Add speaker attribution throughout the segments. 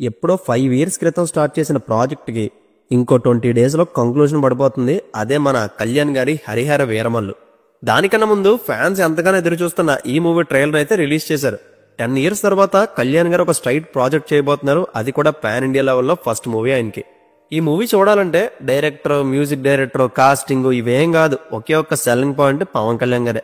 Speaker 1: ఎప్పుడో 5 ఇయర్స్ క్రితం స్టార్ట్ చేసిన ప్రాజెక్ట్కి ఇంకో 20 డేస్లో కంక్లూజన్ పడిపోతుంది. అదే మన కళ్యాణ్ గారి హరిహర వీరమల్లు. దానికన్నా ముందు ఫ్యాన్స్ ఎంతగానో ఎదురు చూస్తున్న ఈ మూవీ ట్రైలర్ అయితే రిలీజ్ చేశారు. 10 ఇయర్స్ తర్వాత కళ్యాణ్ గారు ఒక స్ట్రైట్ ప్రాజెక్ట్ చేయబోతున్నారు. అది కూడా పాన్ ఇండియా లెవెల్లో ఫస్ట్ మూవీ ఆయనకి. ఈ మూవీ చూడాలంటే డైరెక్టర్, మ్యూజిక్ డైరెక్టర్, కాస్టింగ్ ఇవేం కాదు, ఒకే ఒక్క సెల్లింగ్ పాయింట్ పవన్ కళ్యాణ్ గారే.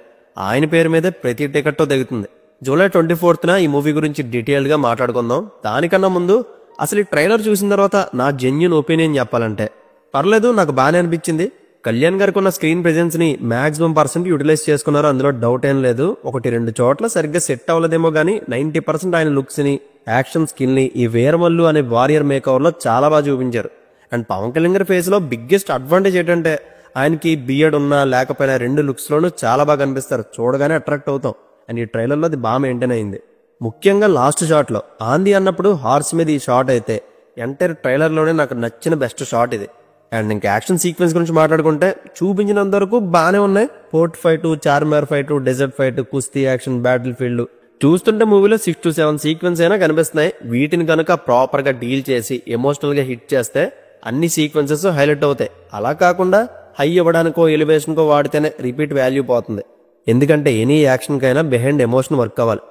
Speaker 1: ఆయన పేరు మీదే ప్రతి టికెట్ దిగుతుంది. జూలై 24న ఈ మూవీ గురించి డీటెయిల్ గా మాట్లాడుకుందాం. దానికన్నా ముందు అసలు ఈ ట్రైలర్ చూసిన తర్వాత నా జెన్యూన్ ఒపీనియన్ చెప్పాలంటే పర్లేదు, నాకు బాగానే అనిపించింది. కళ్యాణ్ గారికి ఉన్న స్క్రీన్ ప్రెజెన్స్ ని మాక్సిమం % యూటిలైజ్ చేసుకున్నారు, అందులో డౌట్ ఏం లేదు. 1-2 చోట్ల సరిగ్గా సెట్ అవ్వలేదేమో గానీ 90% ఆయన లుక్స్ ని, యాక్షన్ స్కిల్ ని ఈ వీరమల్లు అనే వారియర్ మేకవర్ లో చాలా బాగా చూపించారు. అండ్ పవన్ కళ్యాణ్ గారి ఫేస్ లో బిగ్గెస్ట్ అడ్వాంటేజ్ ఏంటంటే ఆయనకి బియర్డ్ ఉన్నా లేకపోయినా 2 లుక్స్ లోనూ చాలా బాగా కనిపిస్తారు, చూడగానే అట్రాక్ట్ అవుతాం. అండ్ ఈ ట్రైలర్లో అది బాగా మెయింటైన్ అయింది. ముఖ్యంగా లాస్ట్ షాట్ లో ఆంది అన్నప్పుడు హార్స్ మీద ఈ షాట్ అయితే ఎంటైర్ ట్రైలర్ లోనే నాకు నచ్చిన బెస్ట్ షాట్ ఇది. అండ్ ఇంకా యాక్షన్ సీక్వెన్స్ గురించి మాట్లాడుకుంటే చూపించినంత వరకు బాగానే ఉన్నాయి. Port fight, Charminar fight, desert fight, కుస్తీ యాక్షన్, బ్యాటిల్ ఫీల్డ్ చూస్తుంటే మూవీలో 6 to 7 సీక్వెన్స్ అయినా కనిపిస్తున్నాయి. వీటిని కనుక ప్రాపర్ గా డీల్ చేసి ఎమోషనల్ గా హిట్ చేస్తే అన్ని సీక్వెన్సెస్ హైలైట్ అవుతాయి. అలా కాకుండా హై ఇవ్వడానికో ఎలివేషన్కో వాడితేనే రిపీట్ వాల్యూ పోతుంది. ఎందుకంటే ఎనీ యాక్షన్ కైనా బిహైండ్ ఎమోషన్ వర్క్ అవ్వాలి.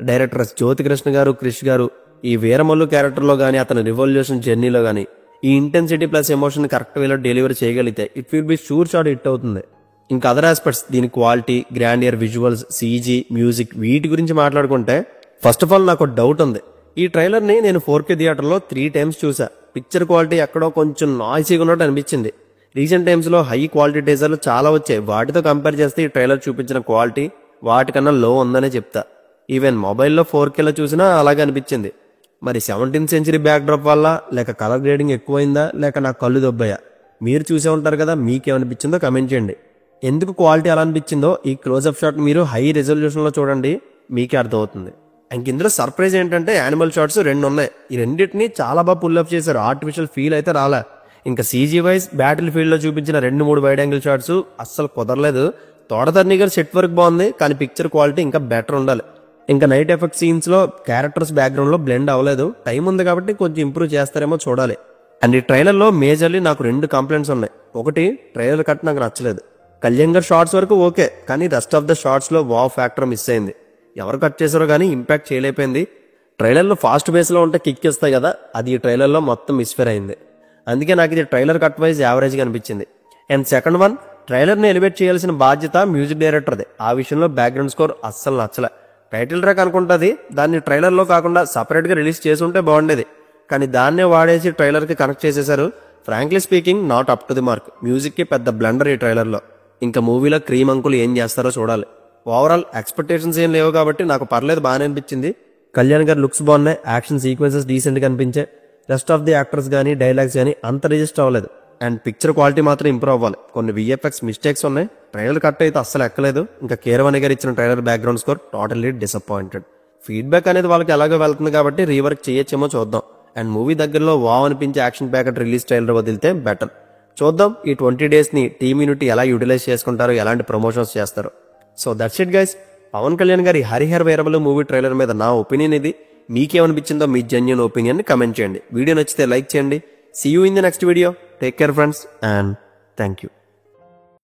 Speaker 1: డైరెక్టర్స్ జ్యోతికృష్ణ గారు, క్రిష్ గారు ఈ వీరమల్లు క్యారెక్టర్లో కానీ అతని రివల్యూషన్ జర్నీలో కానీ ఈ ఇంటెన్సిటీ ప్లస్ ఎమోషన్ కరెక్ట్ వేలో డెలివరీ చేయగలిగితే it will be sure shot hit అవుతుంది. ఇంకా అదర్ ఆస్పెక్ట్స్ దీని quality, grandeur visuals, CG, music వీటి గురించి మాట్లాడుకుంటే ఫస్ట్ ఆఫ్ ఆల్ నాకు డౌట్ ఉంది. ఈ ట్రైలర్ని నేను 4K థియేటర్లో 3 times చూసా. పిక్చర్ క్వాలిటీ ఎక్కడో కొంచెం నాయిసీగా ఉన్నట్టు అనిపించింది. రీసెంట్ టైమ్స్ లో హై క్వాలిటీ టీజర్లు చాలా వచ్చాయి. వాటితో కంపేర్ చేస్తే ఈ ట్రైలర్ చూపించిన క్వాలిటీ వాటికన్నా లో ఉందనే చెప్తా. ఈవెన్ మొబైల్లో 4Kలో చూసినా అలాగే అనిపించింది. మరి 17th century బ్యాక్ డ్రాప్ వల్ల, లేక కలర్ గ్రేడింగ్ ఎక్కువైందా, లేక నా కళ్ళు దొబ్బాయా? మీరు చూసే ఉంటారు కదా, మీకేమనిపించిందో కమెంట్ చేయండి. ఎందుకు క్వాలిటీ అలా అనిపించిందో ఈ క్లోజ్అప్ షాట్ మీరు హై రెజల్యూషన్ లో చూడండి, మీకే అర్థమవుతుంది. ఇంక ఇందులో సర్ప్రైజ్ ఏంటంటే యానిమల్ షాట్స్ 2 ఉన్నాయి. ఈ రెండింటిని చాలా బాగా పుల్అప్ చేశారు. ఆర్టిఫిషియల్ ఫీల్ అయితే రాలే. ఇంకా సీజీ వైజ్ బ్యాటిల్ ఫీల్డ్ లో చూపించిన 2-3 వైడ్ యాంగిల్ షాట్స్ అస్సలు కుదరలేదు. తోడతర్ని గారి సెట్ వర్క్ బాగుంది, కానీ పిక్చర్ క్వాలిటీ ఇంకా బెటర్ ఉండాలి. ఇంకా నైట్ ఎఫెక్ట్ సీన్స్ లో క్యారెక్టర్స్ బ్యాక్గ్రౌండ్ లో బ్లెండ్ అవ్వలేదు. టైం ఉంది కాబట్టి కొంచెం ఇంప్రూవ్ చేస్తారేమో చూడాలి. అండ్ ఈ ట్రైలర్ లో మేజర్లీ నాకు 2 కంప్లైంట్స్ ఉన్నాయి. ఒకటి, ట్రైలర్ కట్ నాకు నచ్చలేదు. కళ్యాణ్ గారి షార్ట్స్ వరకు ఓకే, కానీ రెస్ట్ ఆఫ్ ద షార్ట్స్ లో వావ్ ఫ్యాక్టర్ మిస్ అయింది. ఎవరు కట్ చేశారో కానీ ఇంపాక్ట్ చేయలేకపోయింది. ట్రైలర్లో ఫాస్ట్ బేస్లో ఉంటే కిక్ ఇస్తాయి కదా, అది ఈ ట్రైలర్లో మొత్తం మిస్ఫేర్ అయింది. అందుకే నాకు ఇది ట్రైలర్ కట్ వైజ్ యావరేజ్గా అనిపించింది. అండ్ సెకండ్ వన్, ట్రైలర్ని ఎలివేట్ చేయాల్సిన బాధ్యత మ్యూజిక్ డైరెక్టర్ది. ఆ విషయంలో బ్యాక్గ్రౌండ్ స్కోర్ అస్సలు నచ్చలే. టైటిల్ ట్రాక్ అనుకుంటుంది, దాన్ని ట్రైలర్లో కాకుండా సపరేట్గా రిలీజ్ చేసి ఉంటే బాగుండేది. కానీ దాన్నే వాడేసి ట్రైలర్కి కనెక్ట్ చేసేశారు. Frankly speaking not up to the mark. మ్యూజిక్కి పెద్ద బ్లండర్ ఈ ట్రైలర్లో. ఇంకా మూవీలో క్రీమ్ అంకుల్ ఏం చేస్తారో చూడాలి. ఓవరాల్ ఎక్స్పెక్టేషన్స్ ఏం లేవు కాబట్టి నాకు పర్లేదు, బాగానే అనిపించింది. కళ్యాణ్ గారి లుక్స్ బాగున్నాయి, యాక్షన్ సీక్వెన్సెస్ డీసెంట్గా అనిపించే. రెస్ట్ ఆఫ్ ది యాక్టర్స్ కానీ డైలాగ్స్ కానీ అంత రిజిస్టర్ అవ్వలేదు. అండ్ పిక్చర్ క్వాలిటీ మాత్రం ఇంప్రూవ్ అవ్వాలి. కొన్ని VFX మిస్టేక్స్ ఉన్నాయి. ట్రైలర్ కట్ అయితే అస్సలు ఎక్కలేదు. ఇంకా కీరవాణి గారు ఇచ్చిన trailer background score totally disappointed. Feedback అనేది వాళ్ళకి ఎలాగో వెళ్తుంది కాబట్టి రీవర్క్ చేయొచ్చేమో చూద్దాం. అండ్ మూవీ దగ్గరలో వావ్ అనిపించే యాక్షన్ ప్యాకెట్ రిలీజ్ ట్రైలర్ వదిలితే బెటర్. చూద్దాం ఈ 20 daysని టీమ్ యూనిటీ ఎలా యూటిలైజ్ చేసుకుంటారో, ఎలాంటి ప్రమోషన్స్ చేస్తారో. So that's it guys. Pawan Kalyan గారి హరిహర వీరమల్లు మూవీ ట్రైలర్ మీద నా ఒపీనియన్ ఇది. మీకేమనిపించిందో మీ జెన్యూన్ ఒపీనియన్ ని కమెంట్ చేయండి. వీడియో నచ్చితే లైక్ చేయండి. See you in the next video. Take care friends and thank you.